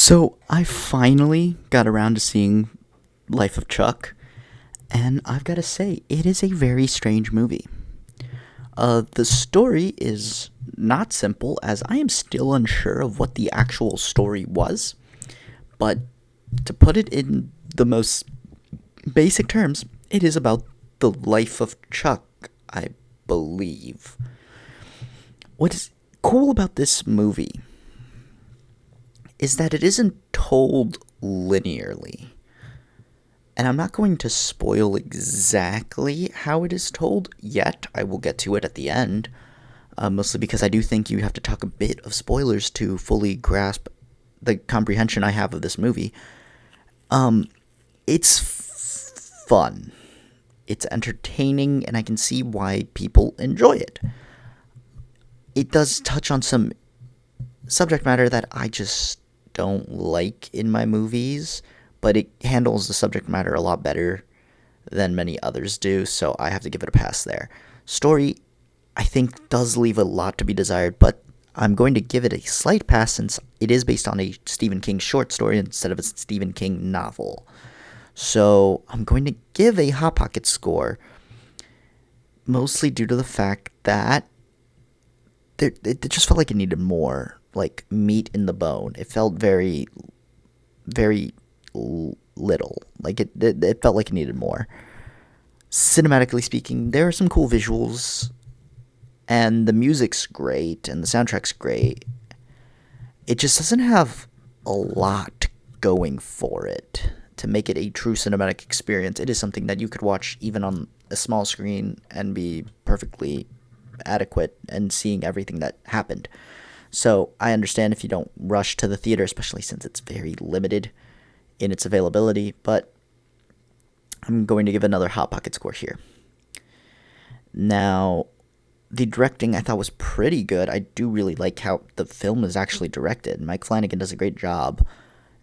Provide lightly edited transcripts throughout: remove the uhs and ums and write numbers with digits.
So I finally got around to seeing Life of Chuck, and I've got to say, it is a very strange movie. The story is not simple, as I am still unsure of what the actual story was, but to put it in the most basic terms, it is about the life of Chuck, I believe. What is cool about this movie is that it isn't told linearly. And I'm not going to spoil exactly how it is told yet. I will get to it at the end. Mostly because I do think you have to talk a bit of spoilers to fully grasp the comprehension I have of this movie. It's fun. It's entertaining, and I can see why people enjoy it. It does touch on some subject matter that I just don't like in my movies, but it handles the subject matter a lot better than many others do, so I have to give it a pass there. Story, I think, does leave a lot to be desired, but I'm going to give it a slight pass since it is based on a Stephen King short story instead of a Stephen King novel. So I'm going to give a Hot Pocket score, mostly due to the fact that it just felt like it needed more, like, meat in the bone. It felt very, very little. Like, it felt like it needed more. Cinematically speaking, there are some cool visuals, and the music's great, and the soundtrack's great. It just doesn't have a lot going for it to make it a true cinematic experience. It is something that you could watch even on a small screen and be perfectly adequate and seeing everything that happened. So I understand if you don't rush to the theater, especially since it's very limited in its availability, but I'm going to give another Hot Pocket score here. Now, the directing I thought was pretty good. I do really like how the film is actually directed. Mike Flanagan does a great job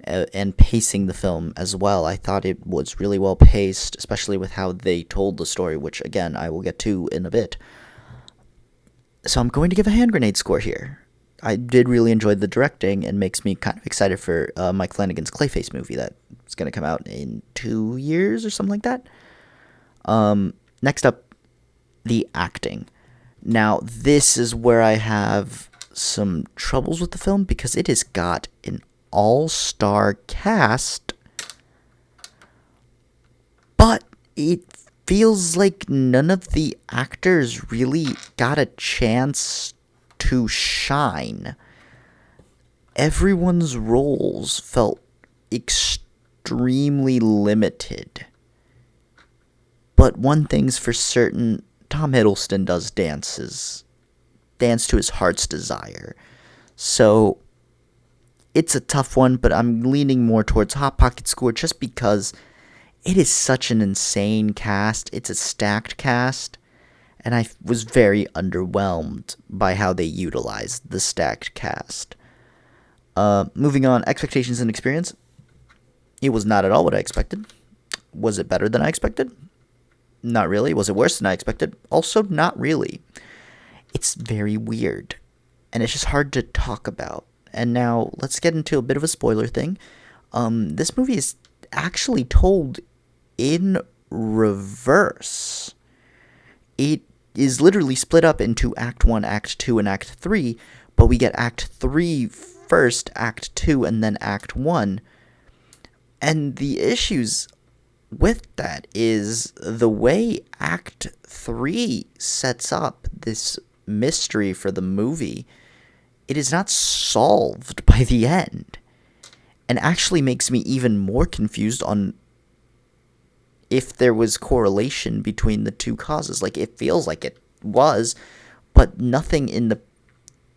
and pacing the film as well. I thought it was really well paced, especially with how they told the story, which, again, I will get to in a bit. So I'm going to give a hand grenade score here. I did really enjoy the directing and makes me kind of excited for Mike Flanagan's Clayface movie that's going to come out in 2 years or something like that. Next up, the acting. Now, this is where I have some troubles with the film because it has got an all-star cast, but it feels like none of the actors really got a chance to shine. Everyone's roles felt extremely limited. But one thing's for certain, Tom Hiddleston does dance to his heart's desire. So it's a tough one, but I'm leaning more towards Hot Pocket score just because it is such an insane cast. It's a stacked cast. And I was very underwhelmed by how they utilized the stacked cast. Moving on, expectations and experience. It was not at all what I expected. Was it better than I expected? Not really. Was it worse than I expected? Also, not really. It's very weird. And it's just hard to talk about. And now, let's get into a bit of a spoiler thing. This movie is actually told in reverse. It is literally split up into Act 1, Act 2, and Act 3, but we get Act 3 first, Act 2, and then Act 1. And the issues with that is the way Act 3 sets up this mystery for the movie, it is not solved by the end, and actually makes me even more confused on if there was correlation between the two causes. Like, it feels like it was, but nothing in the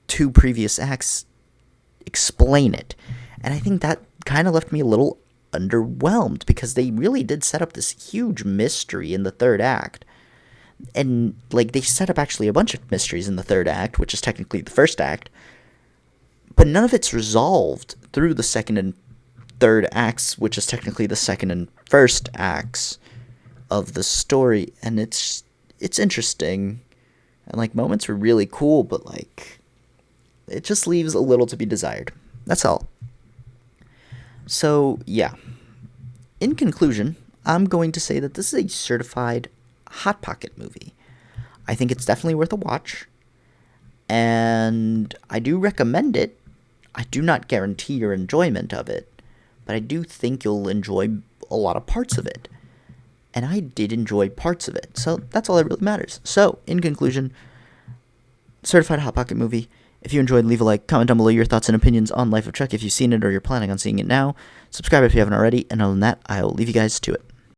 two previous acts explain it. And I think that kind of left me a little underwhelmed, because they really did set up this huge mystery in the third act. And, like, they set up actually a bunch of mysteries in the third act, which is technically the first act, but none of it's resolved through the second and third acts, which is technically the second and first acts of the story. And it's interesting, and, like, moments were really cool, but, like, it just leaves a little to be desired. That's all. So, yeah. In conclusion, I'm going to say that this is a certified Hot Pocket movie. I think it's definitely worth a watch, and I do recommend it. I do not guarantee your enjoyment of it, but I do think you'll enjoy a lot of parts of it. And I did enjoy parts of it, so that's all that really matters. So, in conclusion, certified Hot Pocket movie. If you enjoyed, leave a like, comment down below your thoughts and opinions on Life of Chuck if you've seen it or you're planning on seeing it now. Subscribe if you haven't already, and other than that, I'll leave you guys to it.